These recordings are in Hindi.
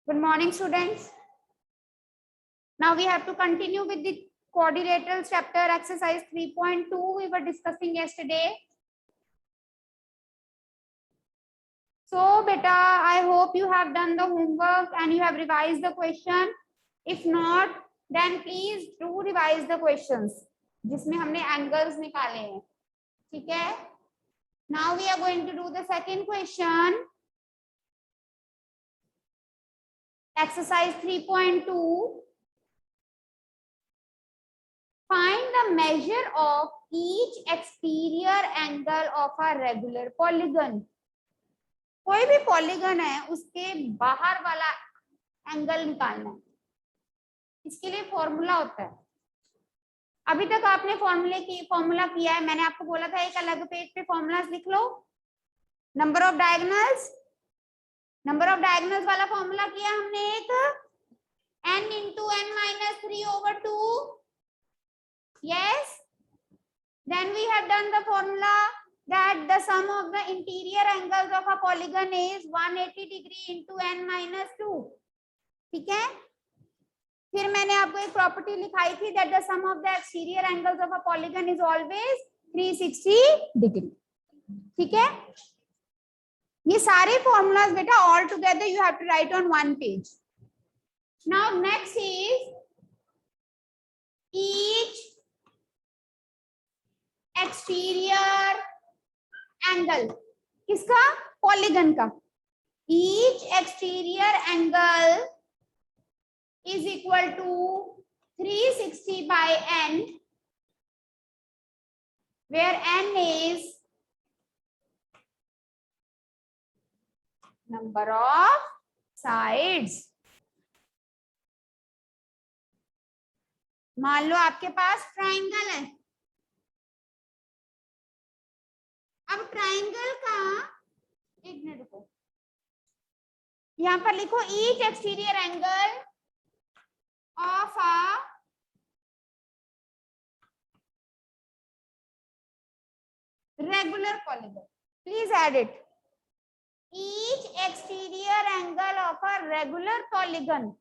Good morning, students. Now we have to continue with the quadrilateral chapter, exercise 3.2 we were discussing yesterday. So beta, I hope you have done the homework and you have revised the question. If not, then please do revise the questions जिसमें हमने angles निकाले हैं. ठीक है? Now we are going to do the second question. Exercise 3.2. Find the measure of each exterior angle of a regular polygon. कोई भी पॉलीगन है उसके बाहर वाला एंगल निकालना है. इसके लिए फॉर्मूला होता है. अभी तक आपने फॉर्मूला किया है. मैंने आपको बोला था एक अलग पेज पे फॉर्मूलास लिख लो. नंबर ऑफ डायगोनल्स वाला फॉर्मूला किया हमने एक n into n minus 3/2. Yes. Then we have done the formula that the sum of the interior angles of a polygon is 180 degree into n minus 2. ठीक है. फिर मैंने आपको एक प्रॉपर्टी लिखाई थी that the sum of the exterior angles of a polygon is always 360 degree. ठीक है. ये सारे formulas बेटा all together you have to write on one page. Now next is each exterior angle. किसका? पॉलीगन का. Each exterior angle is equal to 360 by n, where n is number of sides. मान लो आपके पास ट्राइंगल है. अब ट्राइंगल का एक मिनट रुको, यहां पर लिखो each exterior angle of a regular polygon. Please add it. Each exterior angle of a regular polygon.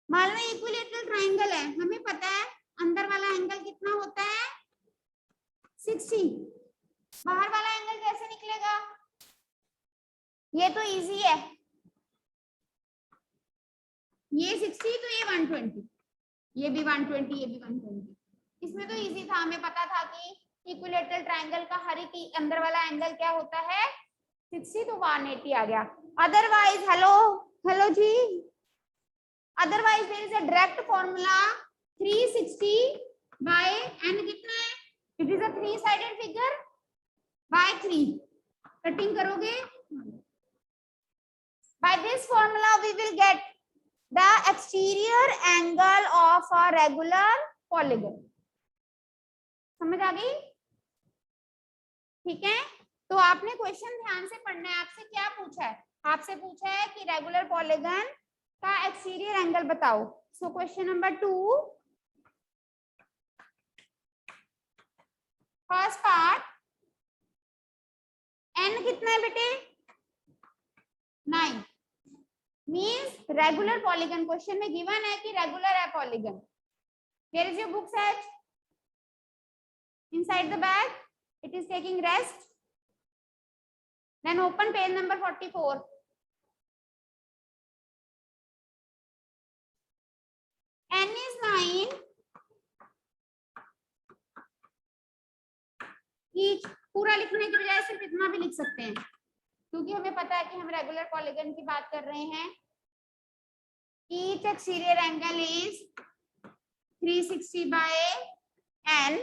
मान लो इक्विलेटरल ट्राइंगल है. हमें पता है अंदर वाला एंगल कितना होता है 60. बाहर वाला एंगल कैसे निकलेगा? ये तो इजी है. ये 60 तो ये 120, ये भी 120, ये भी 120. इसमें तो इजी था. हमें पता था कि इक्विलेटरल ट्राइंगल का हर एक अंदर वाला एंगल क्या होता है 60, तो 180 आ गया. अदरवाइज हेलो जी, otherwise there is a direct formula 360 by n कितना है? It is a 3-sided figure by 3. Cutting करोगे. By this formula we will get the exterior angle of a regular polygon. समझ आ गई? ठीक है. तो आपने क्वेश्चन ध्यान से पढ़ना है. आपसे क्या पूछा है? आपसे पूछा है कि रेगुलर पॉलीगन का एक्सटीरियर एंगल बताओ. So question number 2, first part. n कितना है बेटे? 9. Means regular polygon. क्वेश्चन में गिवन है कि रेगुलर है polygon. Where is your book set? Inside the bag. It is taking rest. Then open page number 44. n is 9. Each पूरा लिखने की बजाय सिर्फ इतना भी लिख सकते हैं, क्योंकि हमें पता है कि हम रेगुलर पॉलीगन की बात कर रहे हैं. Each exterior angle is 360 by n,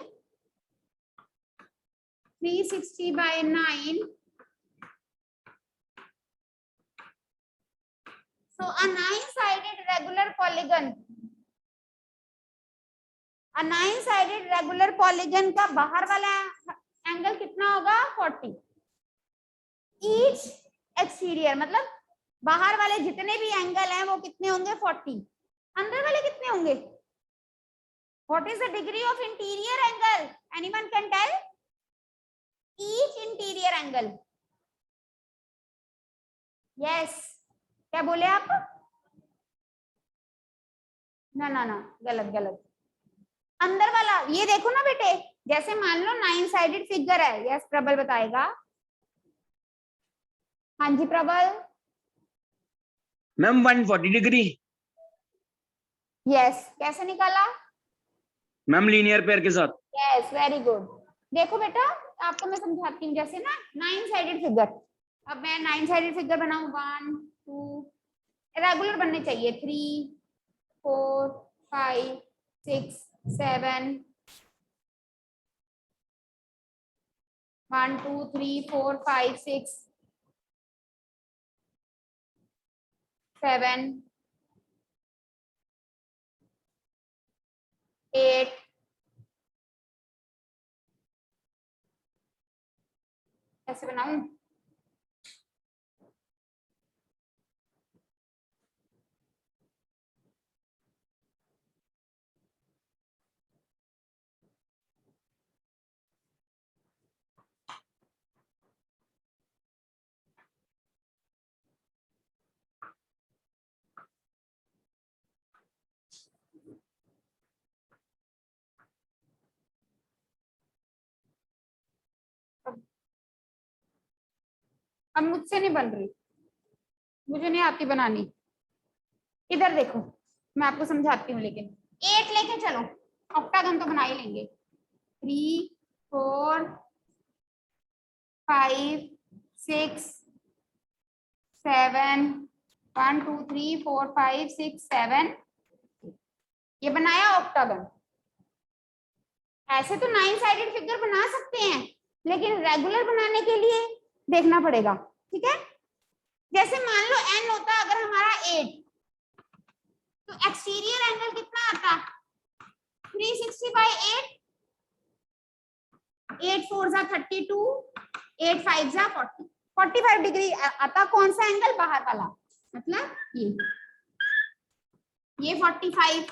360 by 9. So a 9-sided regular polygon. A 9-sided regular polygon का बाहर वाला एंगल कितना होगा 40. Each exterior मतलब बाहर वाले जितने भी एंगल हैं वो कितने होंगे 40. अंदर वाले कितने होंगे? What is the degree of interior angle? Anyone can tell? Each interior angle. Yes. क्या बोले आप? ना ना ना, गलत गलत। अंदर वाला ये देखो ना बेटे, जैसे मान लो 9 साइडेड फिगर है। यस प्रबल बताएगा। हाँ जी प्रबल। Ma'am 140 degree. यस, कैसे निकाला? मैम लीनियर पेयर के साथ। Yes very good. देखो बेटा, आपको मैं समझाती हूँ। जैसे ना 9 साइडेड फिगर, अब मैं 9 साइडेड फिगर बनाऊं। 1 2, रेगुलर बनने चाहिए। 3 4 5 6 7, 1 2 3 4 5 6 7 8, ऐसे बनाऊं। अब मुझसे नहीं बन रही, मुझे नहीं आती बनानी। इधर देखो, मैं आपको समझाती हूँ। लेकिन 8 लेके चलो, ऑक्टागन तो बना ही लेंगे। 3 4 5 6 7, 1 2 3 4 5 6 7, ये बनाया ऑक्टागन। ऐसे तो 9 साइडेड फिगर बना सकते हैं, लेकिन रेगुलर बनाने के लिए देखना पड़ेगा। ठीक है, जैसे मान लो n होता अगर हमारा 8, तो एक्सटीरियर एंगल कितना आता? 360/8। 8 4 जा 32, 8 5 जा 40, 45 डिग्री आता। कौन सा एंगल? बाहर वाला, मतलब ये 45,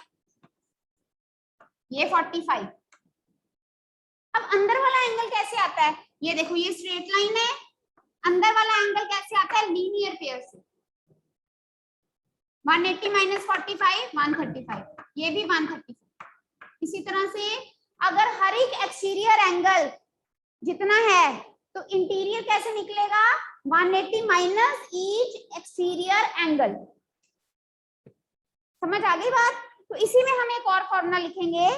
ये 45। अब अंदर वाला एंगल कैसे आता है? ये देखो, ये स्ट्रेट लाइन है। अंदर वाला एंगल कैसे आता है? लीनियर पेयर से। 180 - 45 135, ये भी 135। इसी तरह से अगर हर एक एक्सटीरियर एंगल जितना है, तो इंटीरियर कैसे निकलेगा? 180 माइनस ईच एक्सटीरियर एंगल। समझ आ गई बात? तो इसी में हम एक और फॉर्मूला लिखेंगे,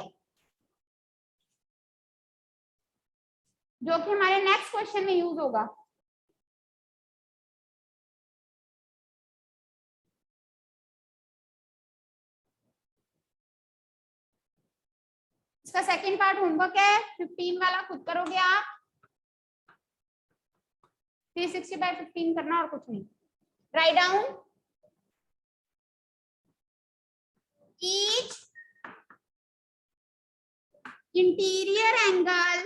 जो कि हमारे नेक्स्ट क्वेश्चन में यूज होगा। इसका सेकंड पार्ट होमवर्क है, 15 वाला खुद करोगे आप। 360/15 करना और कुछ नहीं। Write down each interior angle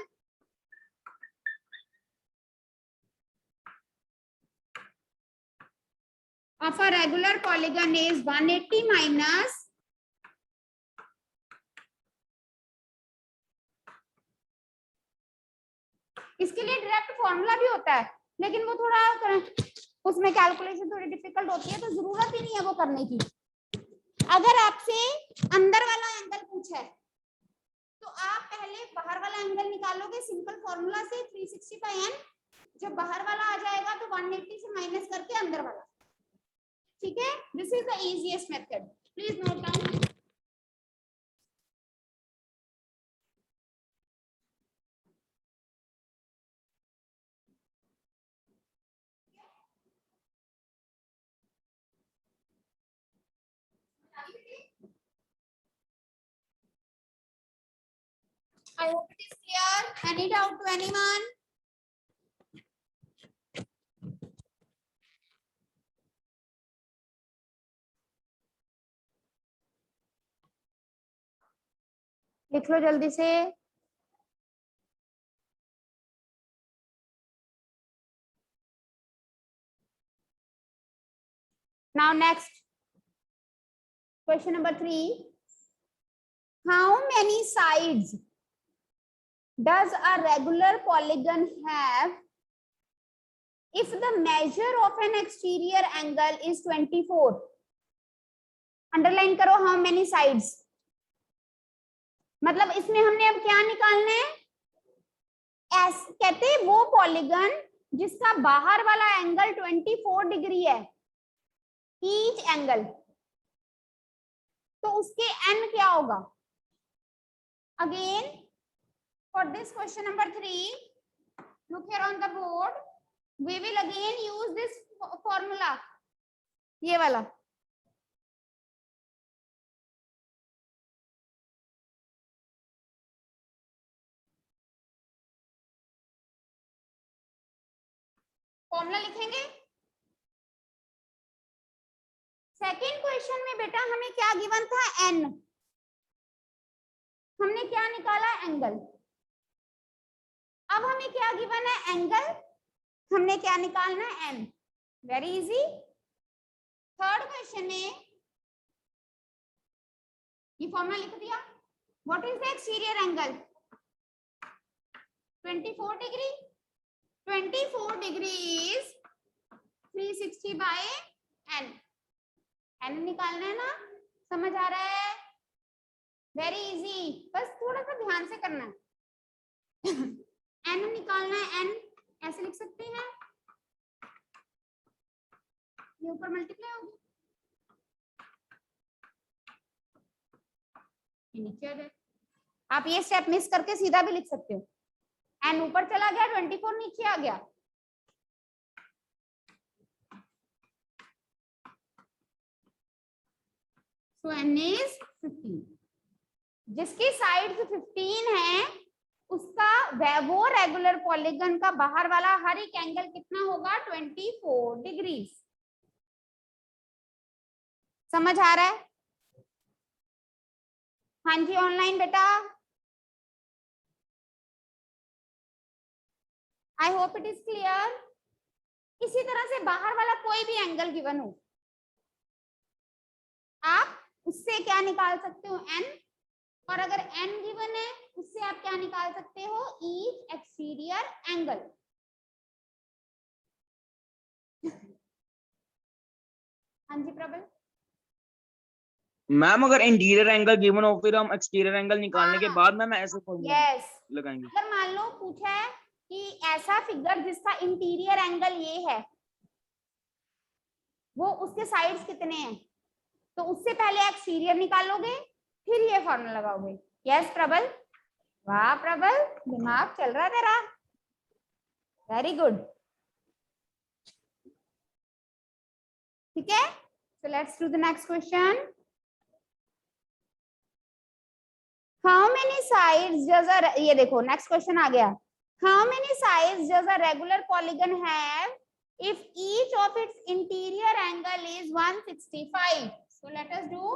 of a regular polygon is 180 minus इसके लिए डायरेक्ट फॉर्मूला भी होता है, लेकिन वो थोड़ा उसमें कैलकुलेशन थोड़ी डिफिकल्ट होती है, तो जरूरत ही नहीं है वो करने की। अगर आपसे अंदर वाला एंगल पूछा है, तो आप पहले बाहर वाला एंगल निकालोगे सिंपल फॉर्मूला से 360/n। जब बाहर वाला आ जाएगा तो 180 से माइनस करके अंदर वाला। ठीक है, this is the easiest method, please note down. I hope it is clear. Any doubt to anyone? लिख लो जल्दी से। Now next, question number 3. How many sides does a regular polygon have if the measure of an exterior angle is 24, underline करो how many sides, मतलब इसमें हमने अब क्या निकालना है, कहते हैं वो पॉलीगन जिसका बाहर वाला एंगल 24 डिग्री है ईच एंगल, तो उसके n क्या होगा। Again for this question number 3, look here on the board, we will again use this formula, ये वाला, फॉर्मूला लिखेंगे। सेकेंड क्वेश्चन में बेटा हमें क्या गिवन था, n, हमने क्या निकाला, एंगल। अब हमें क्या गिवन है, एंगल, हमने क्या निकालना है, n, very easy. Third question में ये फॉर्मूला लिख दिया, what is the exterior angle, 24 degree, 24 degree is 360 by n, n निकालना है ना, समझ आ रहा है, वेरी इजी, बस थोड़ा सा ध्यान से करना है। n निकालना है, n ऐसे लिख सकते हैं, ये ऊपर मल्टीप्लाई होगी, नीचे आ जाए, आप ये स्टेप मिस करके सीधा भी लिख सकते हो, n ऊपर चला गया, 24 नीचे आ गया, so n is 15, जिसकी साइड 15 है उसका वो रेगुलर पॉलीगन का बाहर वाला हर एक एंगल कितना होगा, 24 डिग्री। समझ आ रहा है, हाँ जी ऑनलाइन बेटा, I hope it is clear. इसी तरह से बाहर वाला कोई भी एंगल गिवन हो, आप उससे क्या निकाल सकते हो, n, और अगर n गिवन है उससे आप क्या निकाल सकते हो, ईच एक्सटीरियर एंगल। हाँ जी प्रबल, मैम अगर इंटीरियर एंगल गिवन हो फिर हम एक्सटीरियर एंगल निकालने के बाद मैम ऐसे यस लगाएंगे। अगर मान लो पूछा है कि ऐसा फिगर जिसका इंटीरियर एंगल ये है, वो उसके साइड्स कितने हैं, तो उससे पहले एक्सटीरियर निकालोगे फिर ये फॉर्मूला लगाओगे। यस प्रबल, वाह प्रबल, दिमाग चल रहा है तेरा, वेरी गुड, ठीक है। So let's do the next question. How many sides does a, ये देखो नेक्स्ट क्वेश्चन आ गया, how many sides does a regular polygon have if each of its interior angle is 165, so let us do,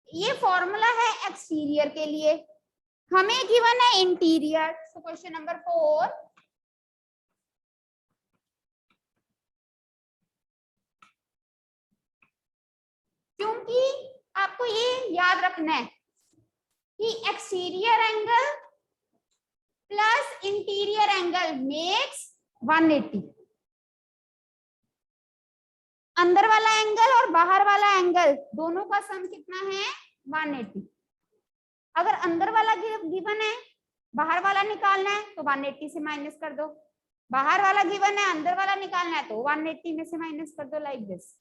ये फॉर्मूला है एक्सटीरियर के लिए, हमें गिवन है इंटीरियर, सो क्वेश्चन नंबर 4, क्योंकि आपको ये याद रखना है कि exterior angle plus interior angle makes 180, अंदर वाला एंगल और बाहर वाला एंगल दोनों का सम कितना है, 180। अगर अंदर वाला गिवन है, बाहर वाला निकालना है तो 180 से माइनस कर दो, बाहर वाला गिवन है, अंदर वाला निकालना है तो 180 में से माइनस कर दो, लाइक दिस,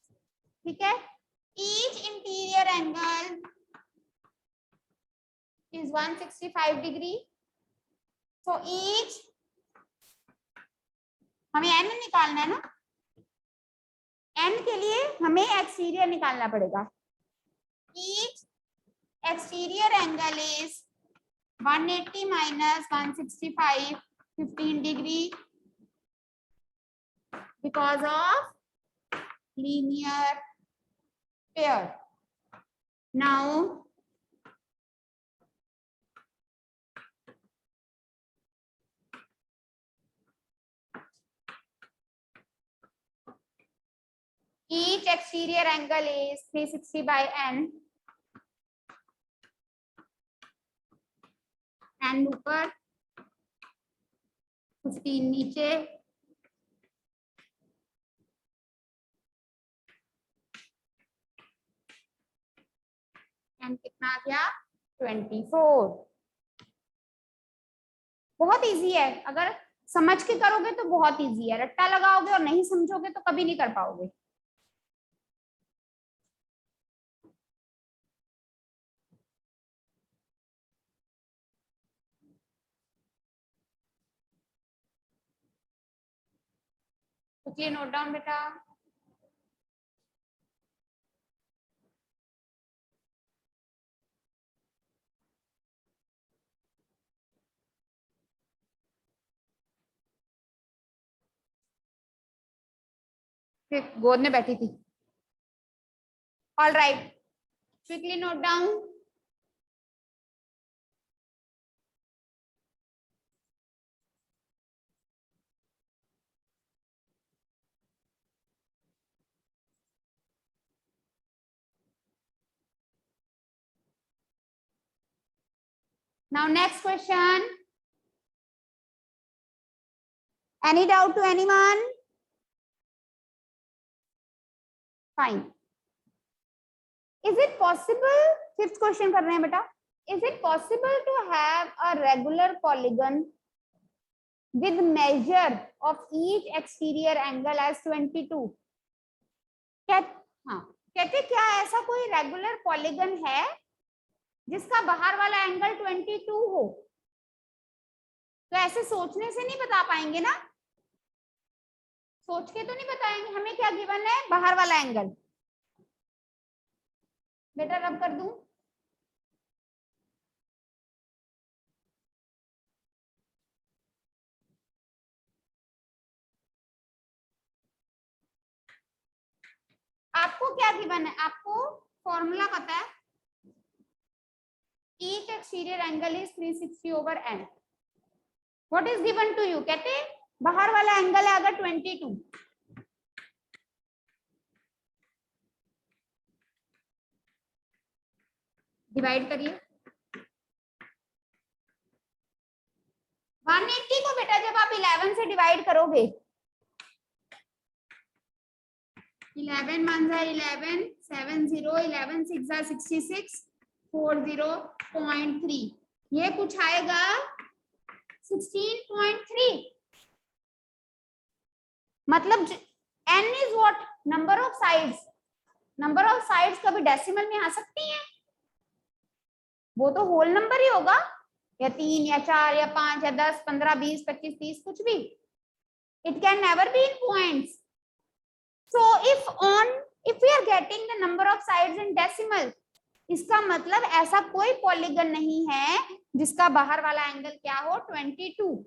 ठीक है। Each interior angle is 165 degree, so each, हमें n निकालना है ना, n के लिए हमें एक्सटीरियर निकालना पड़ेगा, each exterior angle is 180 minus 165, 15 degree, because of linear pair. Now each exterior angle is 360 by n, and ऊपर 15 नीचे, एंड कितना आ गया 24। बहुत इजी है, अगर समझ के करोगे तो बहुत इजी है, रट्टा लगाओगे और नहीं समझोगे तो कभी नहीं कर पाओगे। तो ये नोट डाउन बेटा। फिर गोद में बैठी थी। All right, quickly note down. Now next question. Any doubt to anyone? Fine. Is it possible? Fifth question कर रहे हैं बेटा. Is it possible to have a regular polygon with measure of each exterior angle as 22? कहते क्या ऐसा कोई रेगुलर पॉलीगन है जिसका बाहर वाला एंगल 22 हो? तो ऐसे सोचने से नहीं बता पाएंगे ना, सोच के तो नहीं बताएंगे। हमें क्या गिवन है? बाहर वाला एंगल। बेटा रब कर दूं? आपको क्या गिवन है? आपको फॉर्मूला पता है? each exterior angle is 360 over n. What is given to you? कहते बाहर वाला एंगल है अगर 22, डिवाइड करिए 180 को बेटा। जब आप 11 से डिवाइड करोगे, 11 वन जा 11, 7 0, 11 6 जा 66, 40.3, ये कुछ आएगा 16.3। मतलब n is what? Number of sides. Number of sides कभी डेसिमल में आ सकती हैं? वो तो होल नंबर ही होगा, या 3 या 4 या 5 या 10 15 20 25 30 कुछ भी। It can never be in points. So if we are getting the number of sides in decimal, इसका मतलब ऐसा कोई पॉलीगन नहीं है जिसका बाहर वाला एंगल क्या हो 22।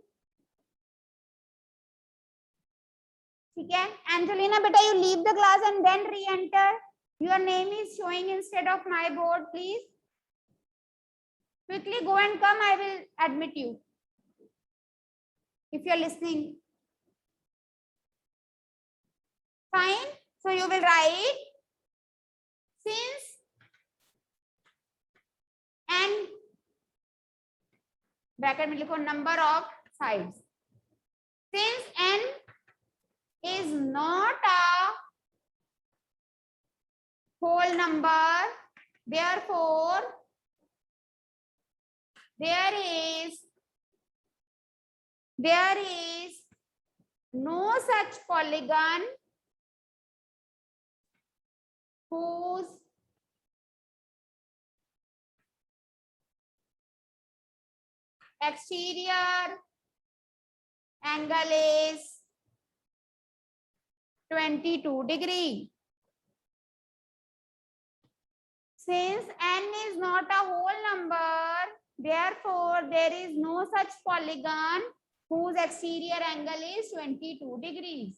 ठीक है एंजेलिना बेटा, you leave the class and then reenter. Your name is showing instead of my board, please quickly go and come. I will admit you if you are listening. Fine, so you will write since n, bracket में लिखो number of sides, since n is not a whole number, therefore there is no such polygon whose exterior angle is 22 degree. Since n is not a whole number, therefore there is no such polygon whose exterior angle is 22 degrees.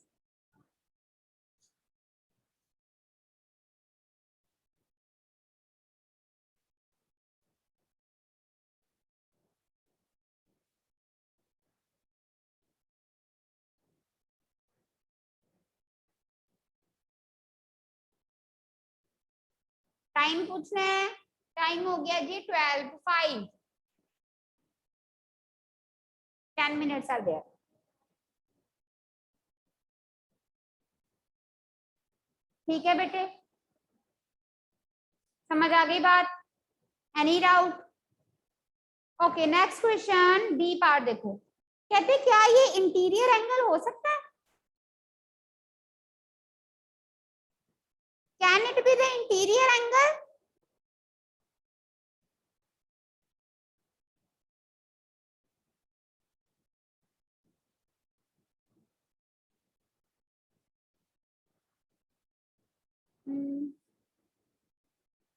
Time पूछना है, टाइम हो गया जी 12:05, 10 minutes are there. ठीक है बेटे, समझ आ गई बात? Any doubt? Okay, next question B part देखो, कहते क्या ये इंटीरियर एंगल हो सकता है? Can it be the interior angle?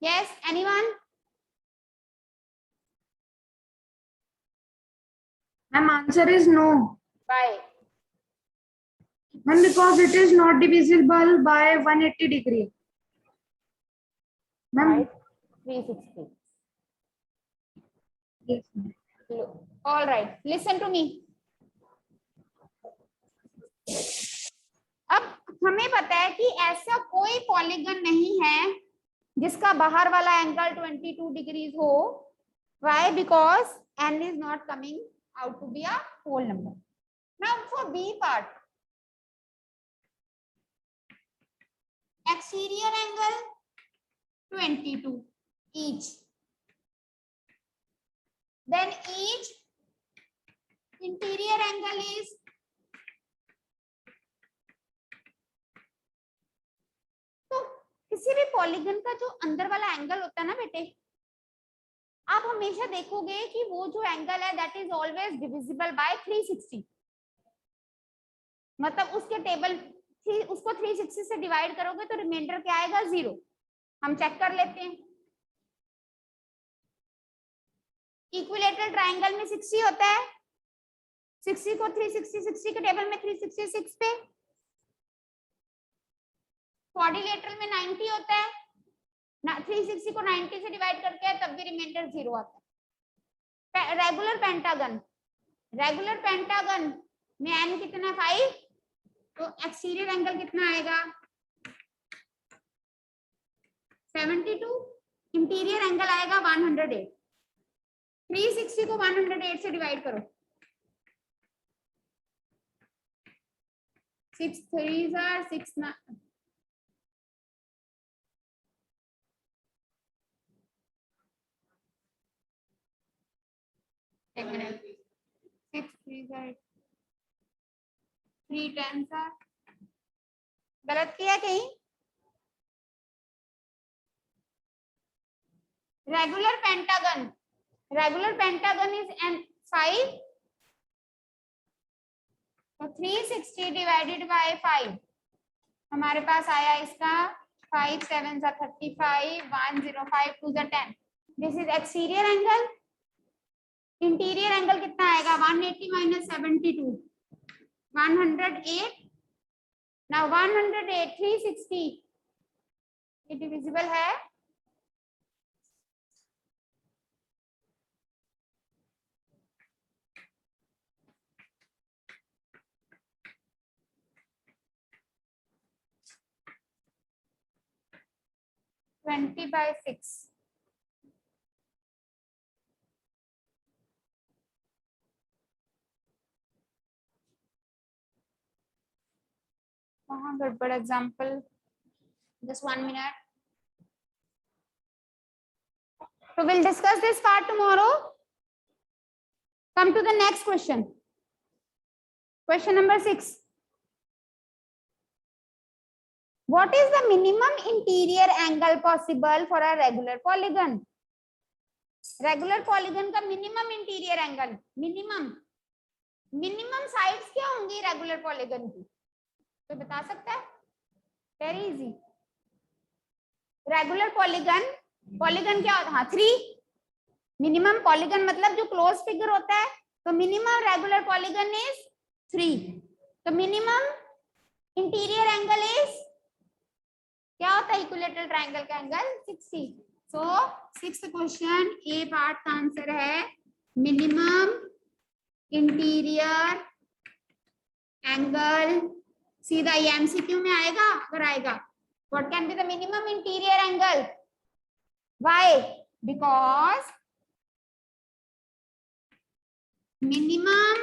Yes, anyone? Ma'am, answer is no. Why? Ma'am, because it is not divisible by 180 degree. Ma'am, Right. 360. yes, ma'am. All right, listen to me. अब हमें पता है कि ऐसा कोई पॉलीगन नहीं है जिसका बाहर वाला एंगल 22 डिग्रीज हो. Why? Because n is not coming out to be a whole number. Now for B part, exterior angle 22 each. Then each interior angle is तो किसी भी पॉलीगन का जो अंदर वाला एंगल होता है ना बेटे, आप हमेशा देखोगे कि वो जो एंगल है that is always divisible by 360. मतलब उसके टेबल उसको 360 से डिवाइड करोगे तो रिमाइंडर क्या आएगा? 0. हम चेक कर लेते हैं. इक्विलेटरल ट्रायंगल में 60 होता है, 60 को 360 के टेबल में 366 पे. क्वाड्रिलेटरल में 90 होता है, 360 को 90 से डिवाइड करके है तब भी रिमाइंडर 0 आता है. रेगुलर पेंटागन में n कितना? 5. तो एक्सटीरियर एंगल कितना आएगा? 72. इंटीरियर एंगल आएगा 108. 360 को 108 से डिवाइड करो. 6 3s are 6 एक minute. 6 3s are 3 10s are गलत किया कहीं? Regular pentagon is n 5. तो 360 डिवाइडेड बाय 5 हमारे पास आया इसका 5 7 35 105 2 10. This is exterior angle. Interior angle कितना आएगा? 180 माइनस 72 108. नाउ 108 360 ये डिविजिबल है. Twenty by 6. गड़बड़ example. Just 1 minute. So we'll discuss this part tomorrow. Come to the next question. Question number 6. What is the minimum interior angle possible for a regular polygon? Regular polygon का minimum interior angle, minimum sides क्या होंगी regular polygon की? तो बता सकता है? Very easy. रेगुलर पॉलीगन क्या होता है? 3. मिनिमम पॉलीगन मतलब जो क्लोज फिगर होता है, तो मिनिमम रेगुलर पॉलीगन इज 3. तो मिनिमम इंटीरियर एंगल इज क्या होता है? इक्विलेटरल ट्रायंगल का एंगल 60. सो 6th क्वेश्चन ए पार्ट का आंसर है मिनिमम इंटीरियर एंगल. सीधा ये एमसीक्यू में आएगा अगर आएगा. What can be the minimum interior angle? Why? Because minimum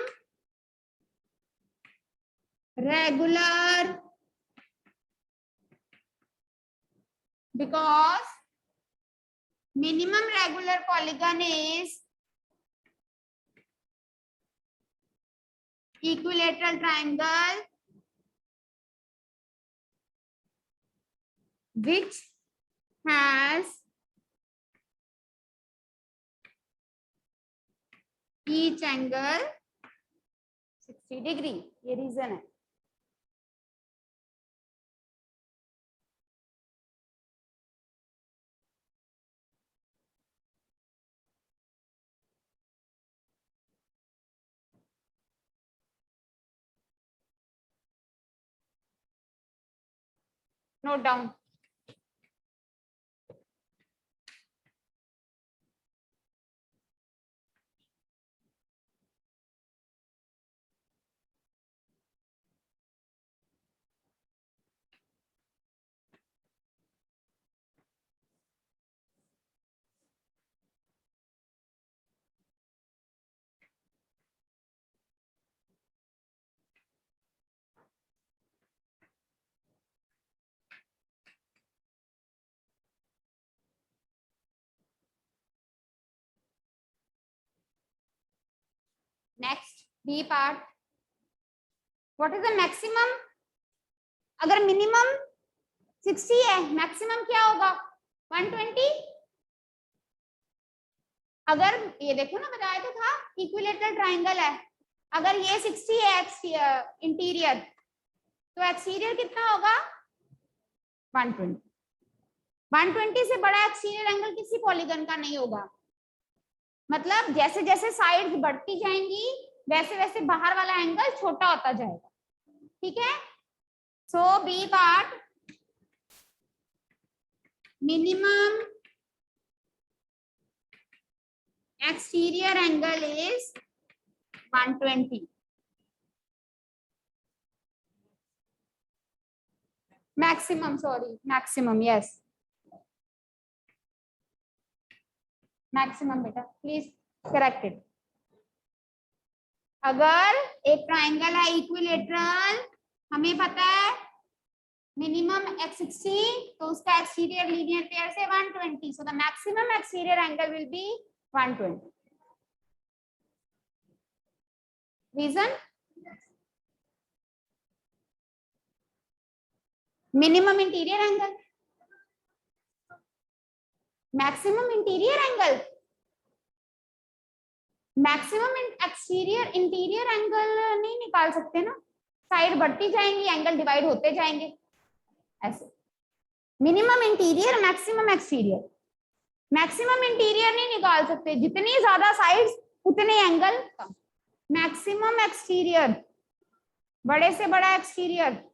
regular because minimum regular polygon is equilateral triangle which has each angle 60 degree. ये रीजन है. Note down. Next, B part. What is the maximum? अगर मिनिमम 60 है, मैक्सिमम क्या होगा? 120. अगर ये देखो ना, बताया तो था इक्विलेटरल ट्राइंगल है. अगर ये 60 है इंटीरियर, तो एक्सटीरियर कितना होगा? 120. 120 से बड़ा एक्सटीरियर एंगल किसी पॉलीगन का नहीं होगा. मतलब जैसे जैसे साइड्स बढ़ती जाएंगी वैसे वैसे बाहर वाला एंगल छोटा होता जाएगा. ठीक है. So B part, minimum exterior angle is 120. Maximum, sorry, maximum, yes, maximum बेटा, प्लीज करेक्ट इट. अगर एक ट्राइंगल है इक्विलेटरल, हमें पता है मिनिमम x60, तो उसका एक्सटीरियर लीनियर पेयर से 120. So the maximum exterior angle will be 120. Reason? Minimum interior angle, maximum interior angle, maximum exterior interior angle नहीं निकाल सकते ना. साइड बढ़ती जाएंगी, एंगल डिवाइड होते जाएंगे ऐसे. Minimum interior, maximum exterior. Maximum interior नहीं निकाल सकते, जितनी ज्यादा साइड्स उतने एंगल कम. मैक्सिमम एक्सटीरियर, बड़े से बड़ा एक्सटीरियर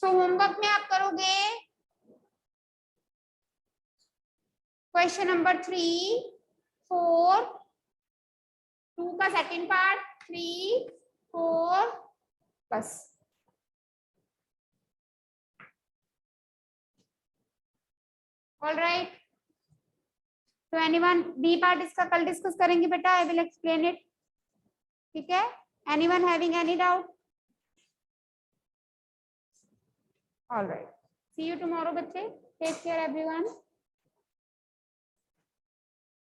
सो होमवर्क में आप करोगे क्वेश्चन नंबर 3, 4, 2 का सेकंड पार्ट, 3, 4, बस. All right. तो एनीवन, बी पार्ट इसका कल डिस्कस करेंगे बेटा. I will explain it. ठीक है. Anyone having any doubt? All right. See you tomorrow बच्चे. Take care everyone.